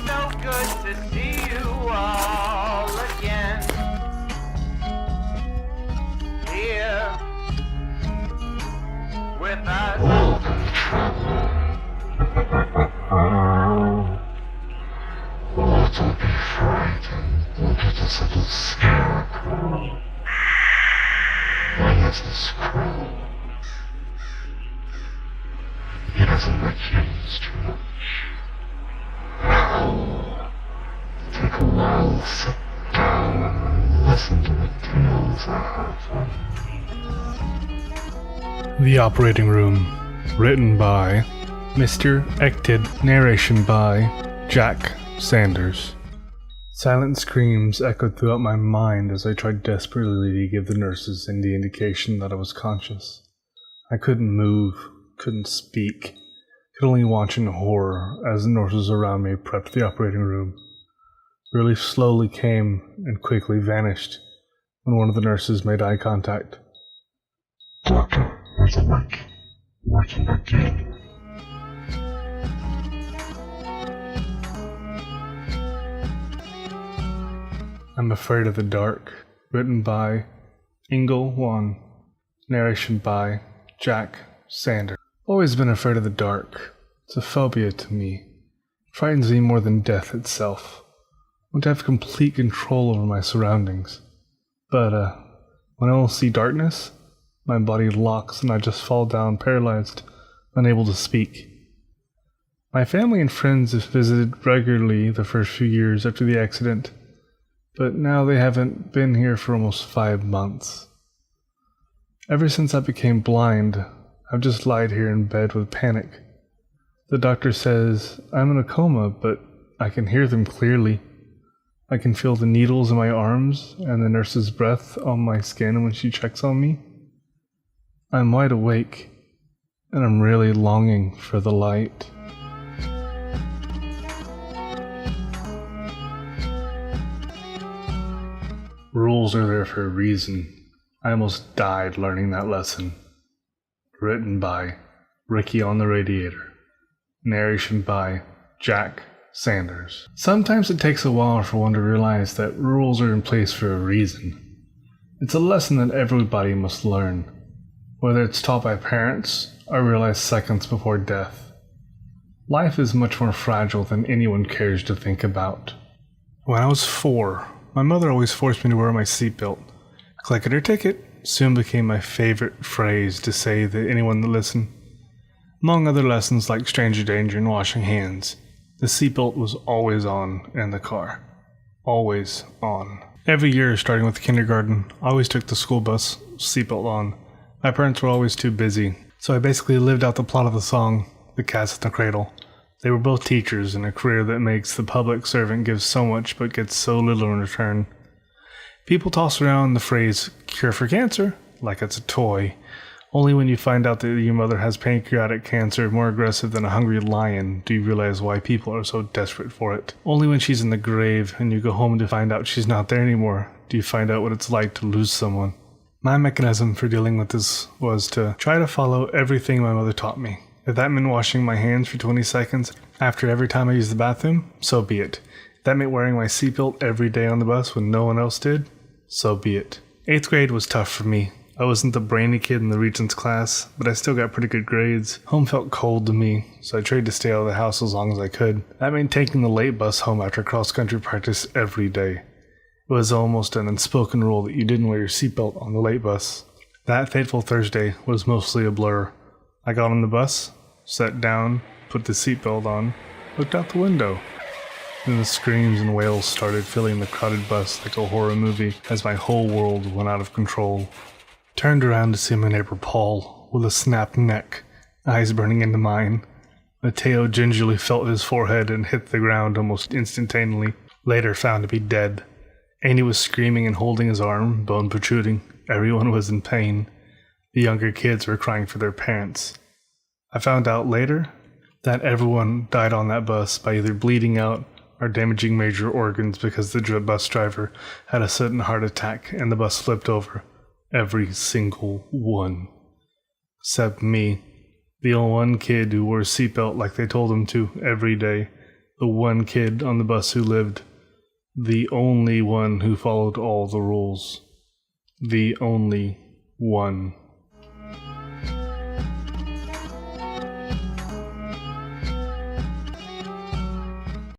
so good to see you all again. Here with us. Don't be frightened. Look at this little scarecrow. Why is this cruel? He doesn't like humans too much. Now, take a while, sit down, and listen to the tales I have. The Operating Room. Written by Mr. Ected. Narration by Jack Sanders. Silent screams echoed throughout my mind as I tried desperately to give the nurses any indication that I was conscious. I couldn't move, couldn't speak, could only watch in horror as the nurses around me prepped the operating room. Relief slowly came and quickly vanished when one of the nurses made eye contact. Doctor, there's a leak. Working again. I'm Afraid of the Dark, written by Ingle Wan, narration by Jack Sanders. Always been afraid of the dark. It's a phobia to me. It frightens me more than death itself. I want to have complete control over my surroundings. But when I will see darkness, my body locks and I just fall down paralyzed, unable to speak. My family and friends have visited regularly the first few years after the accident, but now they haven't been here for almost 5 months. Ever since I became blind, I've just lied here in bed with panic. The doctor says I'm in a coma, but I can hear them clearly. I can feel the needles in my arms and the nurse's breath on my skin when she checks on me. I'm wide awake, and I'm really longing for the light. Rules are there for a reason. I almost died learning that lesson. Written by Ricky on the Radiator. Narration by Jack Sanders. Sometimes it takes a while for one to realize that rules are in place for a reason. It's a lesson that everybody must learn, whether it's taught by parents or realized seconds before death. Life is much more fragile than anyone cares to think about. When I was 4, my mother always forced me to wear my seatbelt. Click it or ticket soon became my favorite phrase to say to anyone that listened. Among other lessons like stranger danger and washing hands, the seatbelt was always on in the car. Always on. Every year, starting with kindergarten, I always took the school bus, seatbelt on. My parents were always too busy, so I basically lived out the plot of the song, The Cat's in the Cradle. They were both teachers in a career that makes the public servant give so much but gets so little in return. People toss around the phrase cure for cancer like it's a toy. Only when you find out that your mother has pancreatic cancer more aggressive than a hungry lion do you realize why people are so desperate for it. Only when she's in the grave and you go home to find out she's not there anymore do you find out what it's like to lose someone. My mechanism for dealing with this was to try to follow everything my mother taught me. If that meant washing my hands for 20 seconds after every time I used the bathroom, so be it. If that meant wearing my seatbelt every day on the bus when no one else did, so be it. 8th grade was tough for me. I wasn't the brainy kid in the Regents class, but I still got pretty good grades. Home felt cold to me, so I tried to stay out of the house as long as I could. That meant taking the late bus home after cross-country practice every day. It was almost an unspoken rule that you didn't wear your seatbelt on the late bus. That fateful Thursday was mostly a blur. I got on the bus, sat down, put the seatbelt on, looked out the window. Then the screams and wails started filling the crowded bus like a horror movie as my whole world went out of control. Turned around to see my neighbor Paul with a snapped neck, eyes burning into mine. Mateo gingerly felt his forehead and hit the ground almost instantaneously, later found to be dead. Andy was screaming and holding his arm, bone protruding. Everyone was in pain. The younger kids were crying for their parents. I found out later that everyone died on that bus by either bleeding out or damaging major organs because the bus driver had a sudden heart attack and the bus flipped over. Every single one. Except me, the only one kid who wore a seatbelt like they told him to every day, the one kid on the bus who lived, the only one who followed all the rules, the only one.